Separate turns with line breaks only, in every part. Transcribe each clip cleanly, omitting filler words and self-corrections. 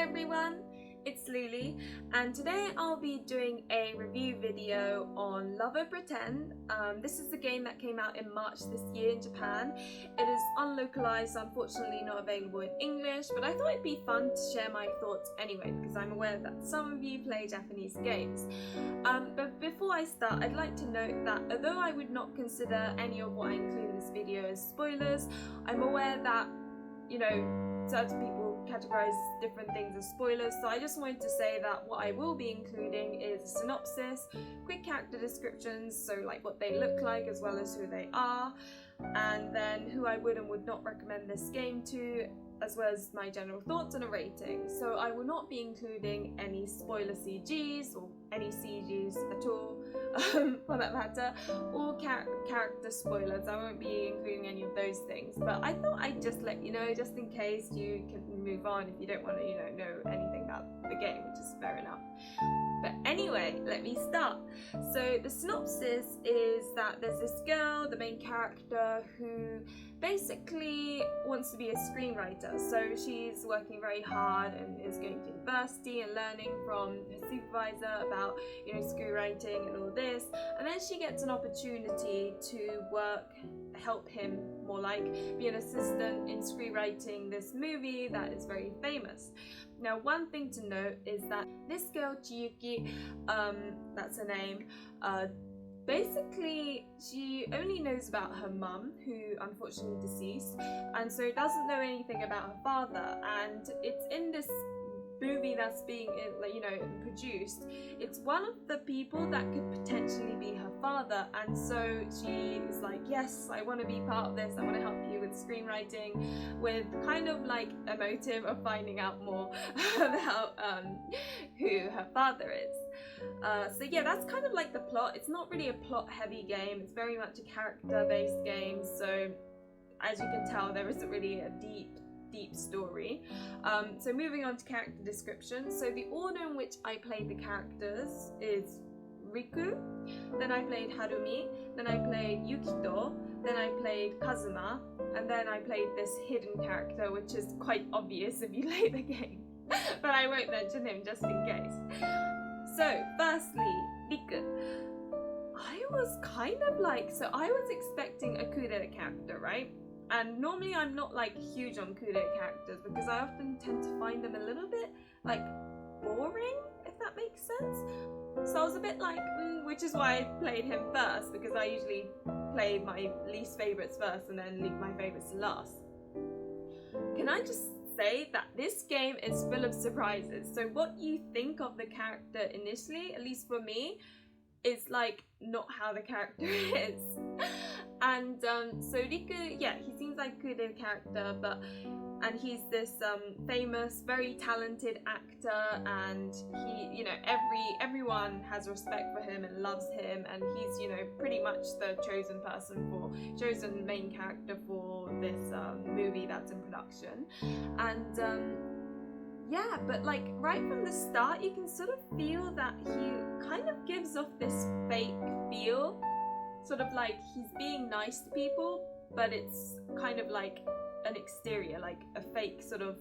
everyone, it's Lily, and today I'll be doing a review video on LoverPretend. This is the game that came out in March this year in Japan. It is unlocalized, unfortunately not available in English, but I thought it'd be fun to share my thoughts anyway, because I'm aware that some of you play Japanese games. But before I start, I'd like to note that although I would not consider any of what I include in this video as spoilers, I'm aware that, you know, certain people categorize different things as spoilers, so I just wanted to say that what I will be including is a synopsis, quick character descriptions, so like what they look like as well as who they are, and then who I would and would not recommend this game to, as well as my general thoughts and a rating. So I will not be including any spoiler CGs or any CGs at all, for that matter, or character spoilers. I won't be including any of those things, but I thought I'd just let you know, just in case you can move on if you don't want to, know anything about the game, which is fair enough. But anyway, let me start. So the synopsis is that there's this girl, the main character, who basically wants to be a screenwriter. So she's working very hard and is going to university and learning from her supervisor about, screenwriting and all this. And then she gets an opportunity to help him more like be an assistant in screenwriting this movie that is very famous. Now, one thing to note is that this girl, Chiyuki, that's her name, basically she only knows about her mum, who unfortunately deceased, and so doesn't know anything about her father. And it's in this movie that's being produced, it's one of the people that could potentially be her father, and so she is like, yes, I want to be part of this, I want to help you with screenwriting, with kind of like a motive of finding out more about who her father is. So yeah, that's kind of like the plot. It's not really a plot heavy game, it's very much a character based game, so as you can tell there isn't really a deep story. So moving on to character description. So the order in which I played the characters is Riku, then I played Harumi, then I played Yukito, then I played Kazuma, and then I played this hidden character, which is quite obvious if you play the game, but I won't mention him just in case. So firstly, Riku. I was kind of like, so I was expecting a kudere character, right? And normally I'm not like huge on kudere characters because I often tend to find them a little bit like boring, if that makes sense. So I was a bit like, which is why I played him first, because I usually play my least favourites first and then leave my favourites last. Can I just say that this game is full of surprises? So what you think of the character initially, at least for me, is like not how the character is. And so Riku, yeah, he seems like a good character, and he's this famous, very talented actor, and he, everyone has respect for him and loves him, and he's, pretty much the chosen main character for this movie that's in production. And yeah, but like right from the start you can sort of feel that he kind of gives off this fake feel, sort of like he's being nice to people, but it's kind of like an exterior, like a fake sort of,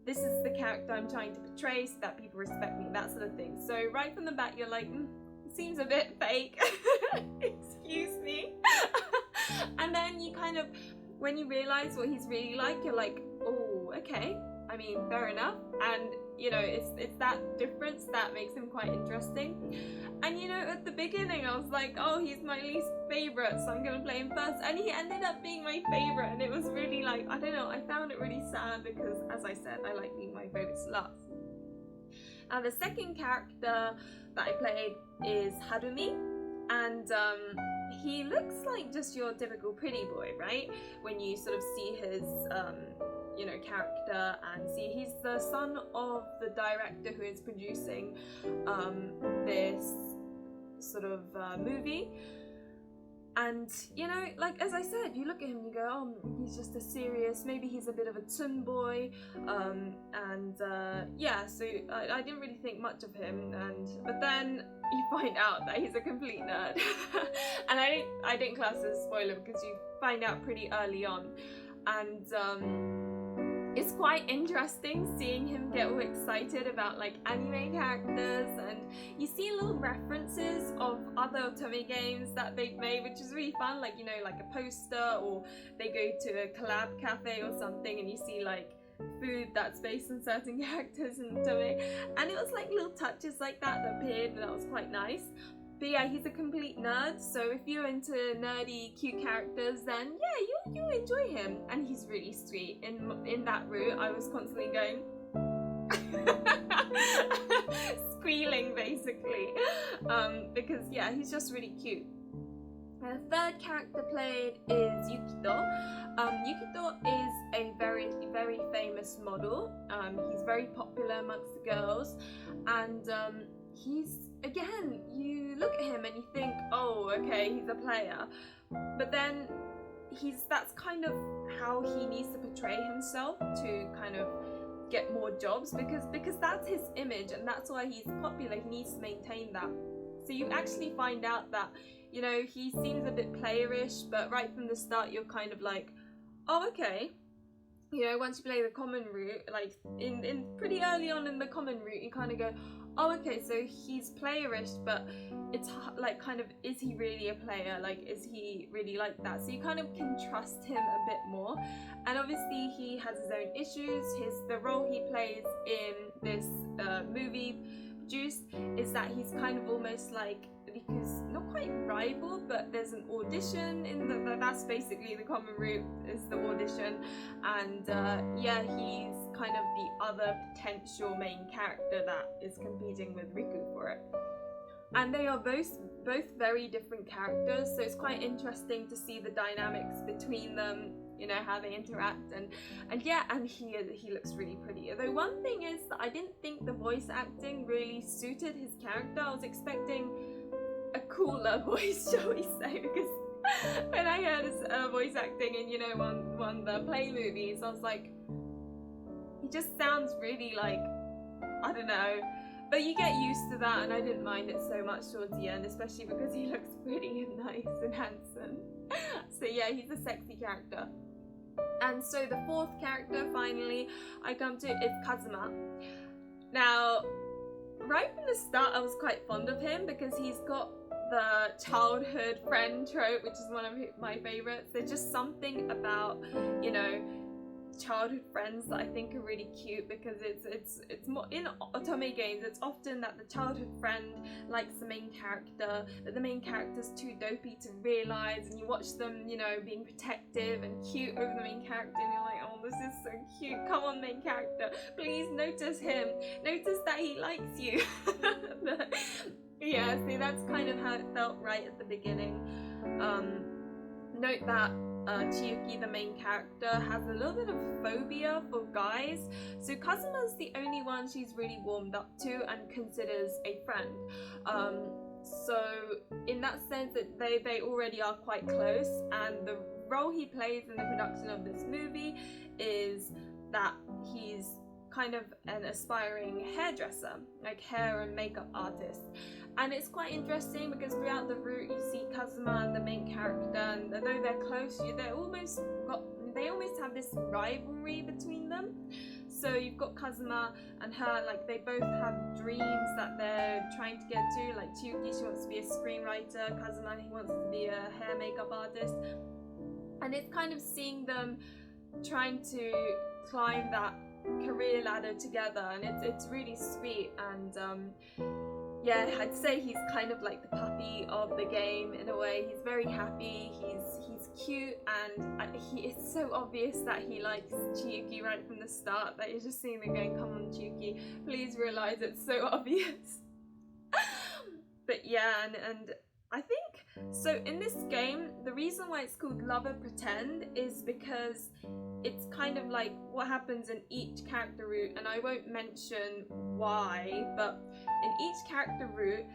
this is the character I'm trying to portray so that people respect me, that sort of thing. So right from the back you're like, it seems a bit fake, excuse me. And then you kind of, when you realise what he's really like, you're like, oh, okay, I mean, fair enough. And it's that difference that makes him quite interesting. And at the beginning I was like, oh, he's my least favourite, so I'm gonna play him first, and he ended up being my favourite, and it was really like, I don't know, I found it really sad because, as I said, I like being my favourites last. Now the second character that I played is Harumi, and he looks like just your typical pretty boy, right? When you sort of see his character, and see he's the son of the director who is producing this sort of movie. And like as I said, you look at him and you go, oh, he's just a serious, maybe he's a bit of a tsun boy, yeah, so I didn't really think much of him, but then you find out that he's a complete nerd. And I didn't class as a spoiler because you find out pretty early on. And it's quite interesting seeing him get all excited about like anime characters, and you see little references of other otome games that they've made, which is really fun, like, you know, like a poster, or they go to a collab cafe or something and you see like food that's based on certain characters in otome, and it was like little touches like that that appeared, and that was quite nice. But yeah, he's a complete nerd, so if you're into nerdy, cute characters, then yeah, you'll enjoy him. And he's really sweet. In that route, I was constantly going squealing, basically, because yeah, he's just really cute. And the third character played is Yukito. Yukito is a very, very famous model. He's very popular amongst the girls, and he's, again, you look at him and you think, oh, okay, he's a player, but then that's kind of how he needs to portray himself to kind of get more jobs, because that's his image and that's why he's popular. He needs to maintain that. So you actually find out that, you know, he seems a bit playerish, but right from the start you're kind of like, oh, okay. You know, once you play the common route, like in pretty early on in the common route, you kind of go, oh, okay, so he's playerish, but it's like, kind of, is he really a player? Like, is he really like that? So you kind of can trust him a bit more. And obviously he has his own issues. The role he plays in this movie produced is that he's kind of almost like, because not quite rival, but there's an audition that's basically the common route, is the audition, and yeah, he's kind of the other potential main character that is competing with Riku for it. And they are both very different characters, so it's quite interesting to see the dynamics between them, you know, how they interact, and yeah, and he looks really pretty. Although one thing is that I didn't think the voice acting really suited his character. I was expecting a cooler voice, shall we say, because when I heard his voice acting in, you know, one of the Play movies, I was like, he just sounds really like, I don't know, but you get used to that, and I didn't mind it so much towards the end, especially because he looks pretty and nice and handsome. So yeah, he's a sexy character. And so the fourth character, finally, I come to is Kazuma. Now, right from the start, I was quite fond of him because he's got the childhood friend trope, which is one of my favorites. There's just something about, you know, childhood friends that I think are really cute, because it's more in otome games. It's often that the childhood friend likes the main character, but the main character's too dopey to realize, and you watch them, you know, being protective and cute over the main character, and you're like, oh, this is so cute, come on, main character, please notice him, notice that he likes you. But yeah, see, that's kind of how it felt right at the beginning. Note that Chiyuki, the main character, has a little bit of phobia for guys, so Kazuma's the only one she's really warmed up to and considers a friend. So in that sense, they already are quite close, and the role he plays in the production of this movie is that he's kind of an aspiring hairdresser, like hair and makeup artist. And it's quite interesting because throughout the route you see Kazuma and the main character, and although they're close, they almost have this rivalry between them. So you've got Kazuma and her, like, they both have dreams that they're trying to get to. Like Chiyuki, she wants to be a screenwriter, Kazuma, he wants to be a hair makeup artist. And it's kind of seeing them trying to climb that career ladder together, and it's really sweet. And yeah, I'd say he's kind of like the puppy of the game in a way. He's very happy, he's cute, and it's so obvious that he likes Chiyuki right from the start, that you're just seeing them going, come on Chiyuki, please realise it's so obvious. But yeah, and I think, so in this game, the reason why it's called LoverPretend is because it's kind of like what happens in each character route, and I won't mention why, but in each character route,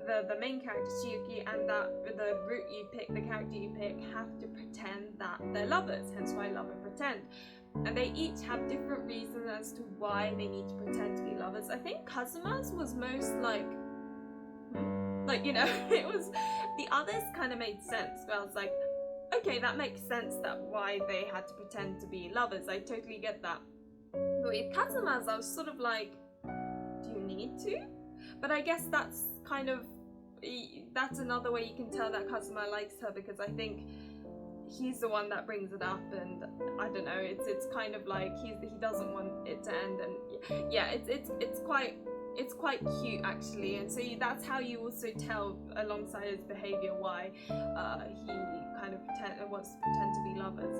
the main character Chiyuki and the route you pick, the character you pick, have to pretend that they're lovers, hence why LoverPretend. And they each have different reasons as to why they need to pretend to be lovers. I think Kazuma's was most like, you know, it was, the others kind of made sense, where I was like, okay, that makes sense that why they had to pretend to be lovers. I totally get that. But with Kazuma's, I was sort of like, do you need to? But I guess that's kind of, that's another way you can tell that Kazuma likes her, because I think he's the one that brings it up, and I don't know, it's kind of like he doesn't want it to end, and yeah, it's quite cute actually, and so that's how you also tell alongside his behavior why he kind of wants to pretend to be lovers.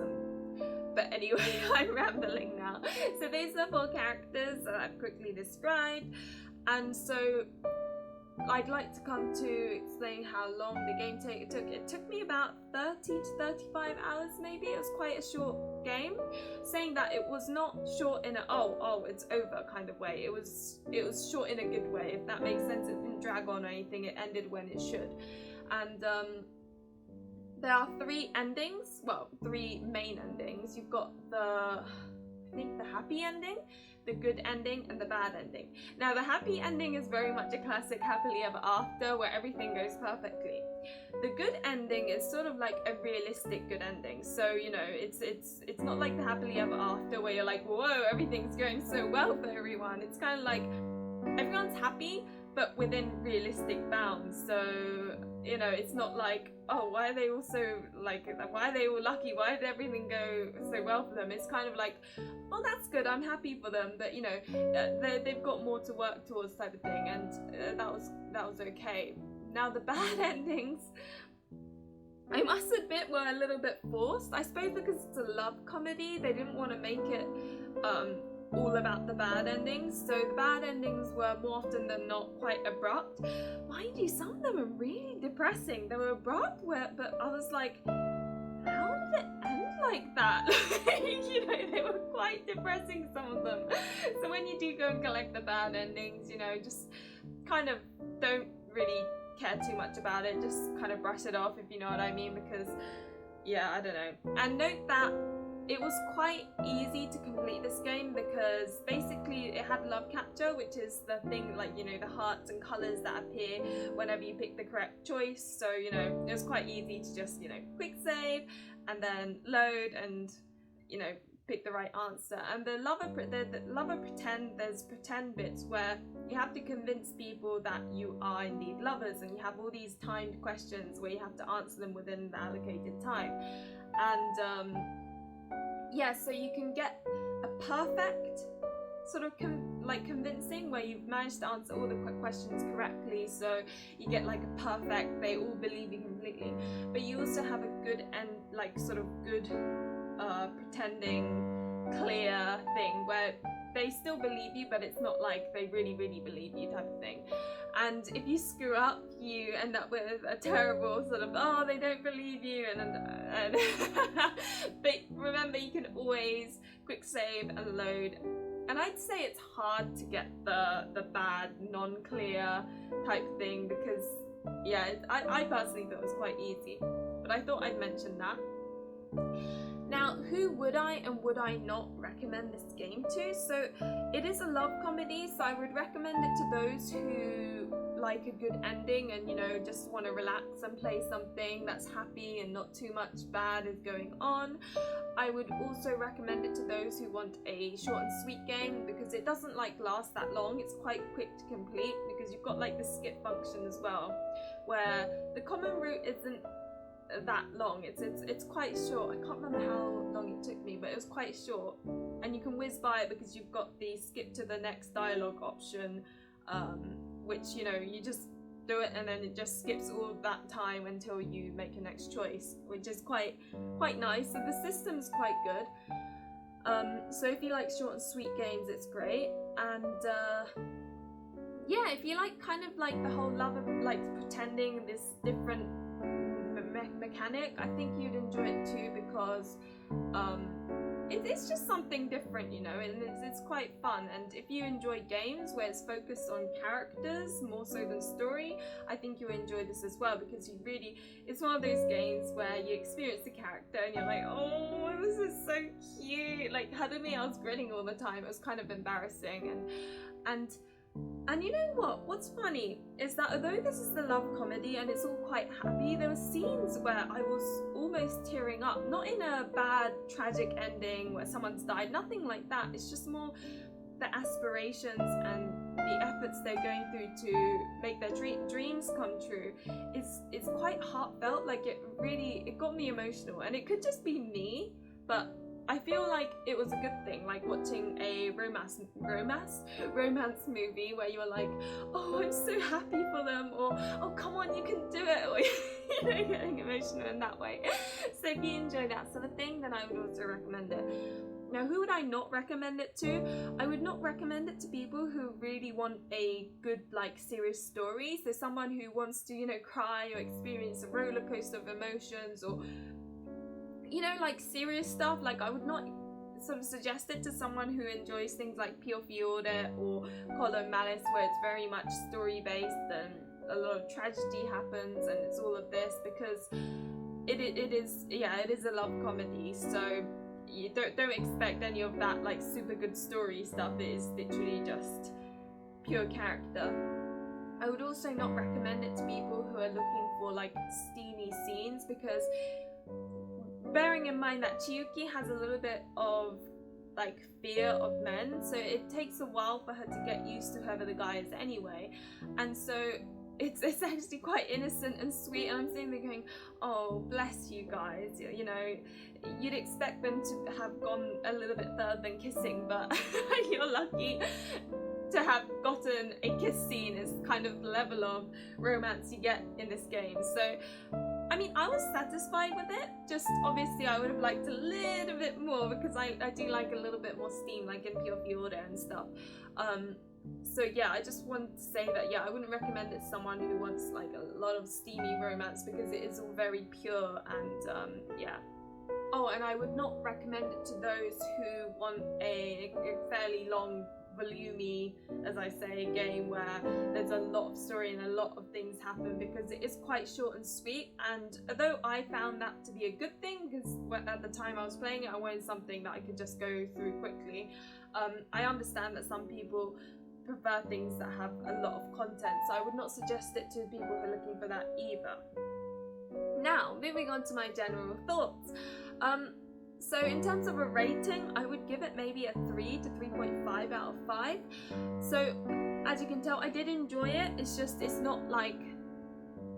But anyway, I'm rambling now. So these are 4 characters that I've quickly described, and so I'd like to come to explain how long the game took. It took me about 30 to 35 hours maybe. It was quite a short game. Saying that, it was not short in a oh it's over kind of way. It was short in a good way, if that makes sense. It didn't drag on or anything. It ended when it should. And there are 3 endings, well, 3 main endings. You've got I think the happy ending, the good ending, and the bad ending. Now the happy ending is very much a classic happily ever after where everything goes perfectly. The good ending is sort of like a realistic good ending. So, you know, it's not like the happily ever after where you're like, whoa, everything's going so well for everyone. It's kind of like everyone's happy, but within realistic bounds. So, you know, it's not like, oh, why are they all so, like, why are they all lucky? Why did everything go so well for them? It's kind of like, oh, that's good, I'm happy for them, but, you know, they've got more to work towards type of thing, and that was okay. Now, the bad endings, I must admit, were a little bit forced. I suppose because it's a love comedy, they didn't want to make it all about the bad endings, so the bad endings were more often than not quite abrupt. Mind you, some of them are really depressing. They were abrupt, but I was like, how did it end like that? You know, they were quite depressing, some of them. So when you do go and collect the bad endings, you know, just kind of don't really care too much about it. Just kind of brush it off, if you know what I mean, because yeah, I don't know. And note that it was quite easy to complete this game because basically it had love capture, which is the thing, like, you know, the hearts and colours that appear whenever you pick the correct choice. So, you know, it was quite easy to just, you know, quick save and then load and, you know, pick the right answer. And the LoverPretend, there's pretend bits where you have to convince people that you are indeed lovers, and you have all these timed questions where you have to answer them within the allocated time. And yeah, so you can get a perfect sort of convincing where you've managed to answer all the questions correctly, so you get like a perfect, they all believe you completely. But you also have a good and like sort of good pretending clear thing where they still believe you, but it's not like they really believe you type of thing. And if you screw up, you end up with a terrible sort of, oh, they don't believe you, and but remember, you can always quick save and load. And I'd say it's hard to get the bad non-clear type thing because yeah, I personally thought it was quite easy, but I thought I'd mention that. Now, who would I and would I not recommend this game to? So it is a love comedy, so I would recommend it to those who like a good ending and, you know, just want to relax and play something that's happy and not too much bad is going on. I would also recommend it to those who want a short and sweet game because it doesn't like last that long. It's quite quick to complete because you've got like the skip function as well, where the common route isn't that long. It's quite short. I can't remember how long it took me, but it was quite short, and you can whiz by it because you've got the skip to the next dialogue option, which, you know, you just do it and then it just skips all that time until you make a next choice, which is quite nice. So the system's quite good. So if you like short and sweet games, it's great. And yeah, if you like kind of like the whole love of like pretending this different mechanic, I think you'd enjoy it too because it's just something different, you know, and it's quite fun. And if you enjoy games where it's focused on characters more so than story, I think you'll enjoy this as well because it's one of those games where you experience the character and you're like, oh, this is so cute. Like Harume, I was grinning all the time. It was kind of embarrassing, and And you know what? What's funny is that although this is the love comedy and it's all quite happy, there were scenes where I was almost tearing up. Not in a bad, tragic ending where someone's died, nothing like that. It's just more the aspirations and the efforts they're going through to make their dreams come true. It's quite heartfelt. Like it got me emotional, and it could just be me, but I feel like it was a good thing, like watching a romance movie where you're like, oh, I'm so happy for them, or oh, come on, you can do it, or you know, getting emotional in that way. So if you enjoy that sort of thing, then I would also recommend it. Now, who would I not recommend it to? I would not recommend it to people who really want a good, like, serious story. So someone who wants to, you know, cry or experience a roller coaster of emotions, or, you know, like serious stuff. Like, I would not sort of suggest it to someone who enjoys things like Pure Fiore or Color Malice, where it's very much story based and a lot of tragedy happens and it's all of this, because it is a love comedy. So you don't expect any of that like super good story stuff. It is literally just pure character. I would also not recommend it to people who are looking for like steamy scenes, because bearing in mind that Chiyuki has a little bit of like fear of men, so it takes a while for her to get used to whoever the guy is anyway, and so it's actually quite innocent and sweet, and I'm sitting there going, oh, bless you guys, you know, you'd expect them to have gone a little bit further than kissing, but you're lucky to have gotten a kiss scene is kind of the level of romance you get in this game. So I mean, I was satisfied with it, just obviously I would have liked a little bit more, because I do like a little bit more steam, like in Pure Fiore and stuff. So yeah, I just wanted to say that, yeah, I wouldn't recommend it to someone who wants like a lot of steamy romance, because it is all very pure and yeah. Oh, and I would not recommend it to those who want a fairly long, volumey, as I say, game where there's a lot of story and a lot of things happen, because it is quite short and sweet. And although I found that to be a good thing, because at the time I was playing it, I wanted something that I could just go through quickly. I understand that some people prefer things that have a lot of content, so I would not suggest it to people who are looking for that either. Now, moving on to my general thoughts. So in terms of a rating, I would give it maybe a 3 to 3.5 out of 5. So as you can tell, I did enjoy it. It's just, it's not like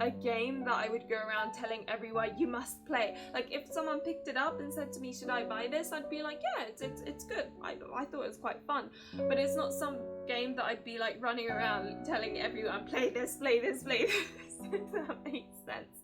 a game that I would go around telling everyone you must play. Like if someone picked it up and said to me, should I buy this? I'd be like, yeah, it's good. I thought it was quite fun. But it's not some game that I'd be like running around telling everyone, play this, play this, play this. If that makes sense.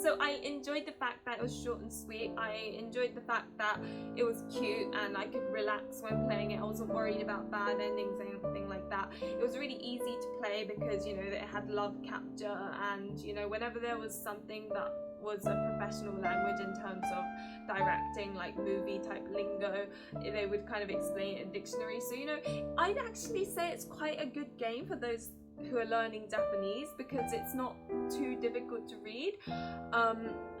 So I enjoyed the fact that it was short and sweet. I enjoyed the fact that it was cute and I could relax when playing it. I wasn't worried about bad endings or anything like that. It was really easy to play because, you know, it had love capture, and, you know, whenever there was something that was a professional language in terms of directing, like movie type lingo, they would kind of explain it in dictionary. So, you know, I'd actually say it's quite a good game for those who are learning Japanese, because it's not too difficult to read.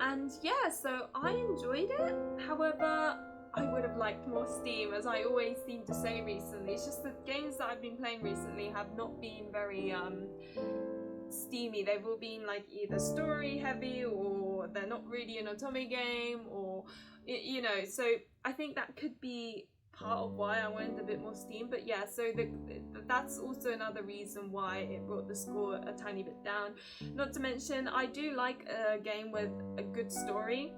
And yeah, so I enjoyed it. However, I would have liked more steam, as I always seem to say recently. It's just the games that I've been playing recently have not been very steamy. They've all been like either story heavy, or they're not really an otome game, or you know, so I think that could be part of why I wanted a bit more steam. But yeah, so that's also another reason why it brought the score a tiny bit down. Not to mention, I do like a game with a good story.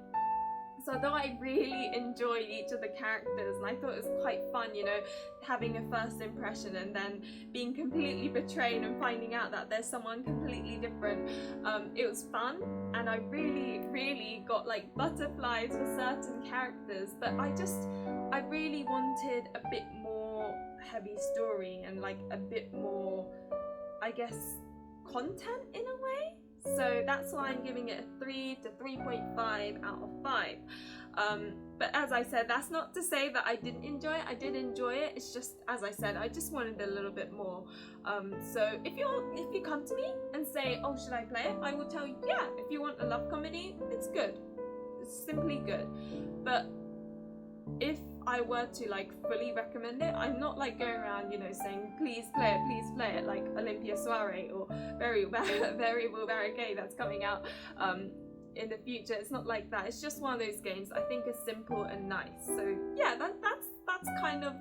So though I really enjoyed each of the characters, and I thought it was quite fun, you know, having a first impression and then being completely betrayed and finding out that there's someone completely different. It was fun, and I really got like butterflies for certain characters, but I really wanted a bit more heavy story and like a bit more, I guess, content in a way. So that's why I'm giving it a 3 to 3.5 out of 5. But as I said, that's not to say that I didn't enjoy it. I did enjoy it. It's just, as I said, I just wanted a little bit more. So if you come to me and say, oh, should I play it? I will tell you, yeah, if you want a love comedy, it's good. It's simply good. But if I were to like fully recommend it, I'm not like going around, you know, saying please play it like Olympia Soiree or Variable Barricade that's coming out in the future. It's not like that. It's just one of those games I think is simple and nice. So yeah, that's kind of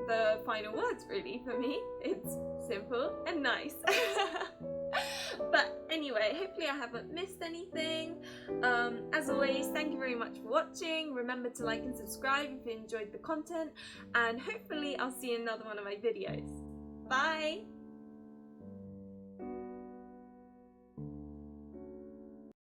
the final words really for me. It's simple and nice. But anyway, hopefully I haven't missed anything. As always, thank you very much for watching. Remember to like and subscribe if you enjoyed the content, and hopefully I'll see you in another one of my videos. Bye!